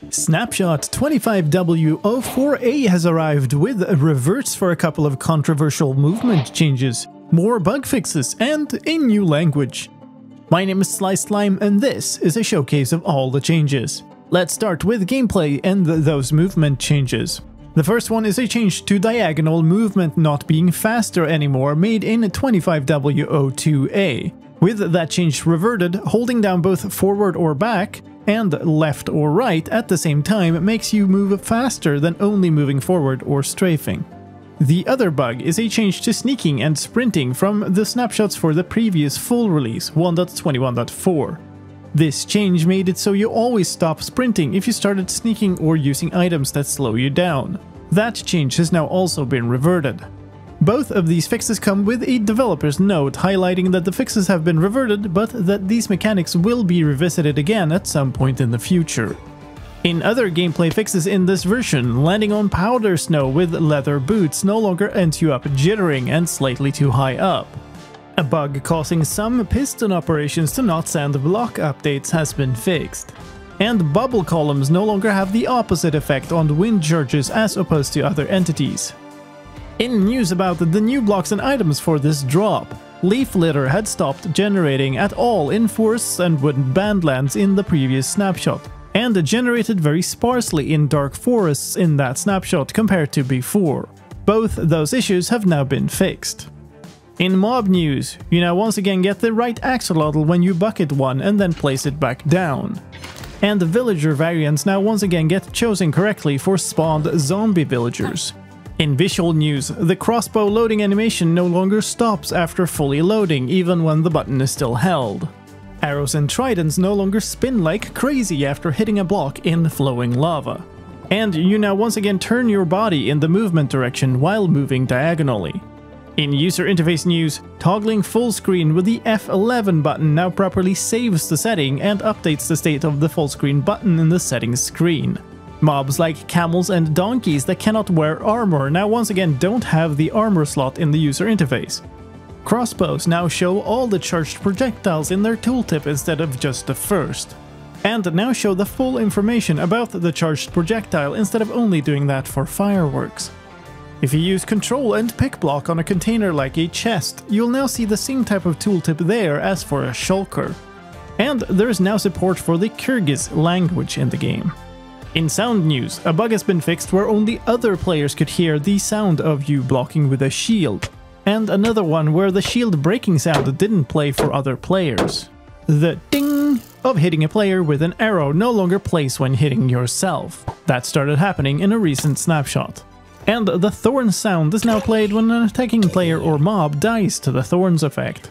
Snapshot 25w04a has arrived with reverts for a couple of controversial movement changes, more bug fixes, and a new language. My name is Slime and this is a showcase of all the changes. Let's start with gameplay and those movement changes. The first one is a change to diagonal movement not being faster anymore made in 25w02a. With that change reverted, holding down both forward or back and left or right at the same time makes you move faster than only moving forward or strafing. The other bug is a change to sneaking and sprinting from the snapshots for the previous full release 1.21.4. This change made it so you always stop sprinting if you started sneaking or using items that slow you down. That change has now also been reverted. Both of these fixes come with a developer's note highlighting that the fixes have been reverted, but that these mechanics will be revisited again at some point in the future. In other gameplay fixes in this version, landing on powder snow with leather boots no longer ends you up jittering and slightly too high up. A bug causing some piston operations to not send block updates has been fixed. And bubble columns no longer have the opposite effect on wind charges as opposed to other entities. In news about the new blocks and items for this drop, leaf litter had stopped generating at all in forests and wooded bandlands in the previous snapshot, and generated very sparsely in dark forests in that snapshot compared to before. Both those issues have now been fixed. In mob news, you now once again get the right axolotl when you bucket one and then place it back down. And the villager variants now once again get chosen correctly for spawned zombie villagers. In visual news, the crossbow loading animation no longer stops after fully loading, even when the button is still held. Arrows and tridents no longer spin like crazy after hitting a block in flowing lava. And you now once again turn your body in the movement direction while moving diagonally. In user interface news, toggling full screen with the F11 button now properly saves the setting and updates the state of the full screen button in the settings screen. Mobs like camels and donkeys that cannot wear armor now once again don't have the armor slot in the user interface. Crossbows now show all the charged projectiles in their tooltip instead of just the first. And now show the full information about the charged projectile instead of only doing that for fireworks. If you use control and pick block on a container like a chest, you'll now see the same type of tooltip there as for a shulker. And there is now support for the Kyrgyz language in the game. In sound news, a bug has been fixed where only other players could hear the sound of you blocking with a shield, and another one where the shield breaking sound didn't play for other players. The ding of hitting a player with an arrow no longer plays when hitting yourself. That started happening in a recent snapshot. And the thorn sound is now played when an attacking player or mob dies to the thorns effect.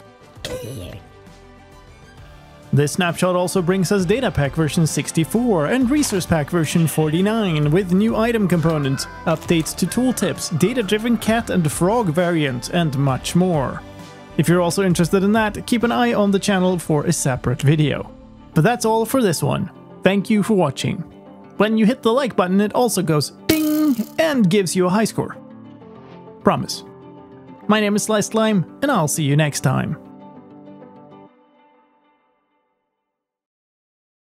This snapshot also brings us Data Pack version 64 and Resource Pack version 49 with new item components, updates to tooltips, data-driven cat and frog variant, and much more. If you're also interested in that, keep an eye on the channel for a separate video. But that's all for this one. Thank you for watching. When you hit the like button, it also goes ding and gives you a high score. Promise. My name is Slime, and I'll see you next time.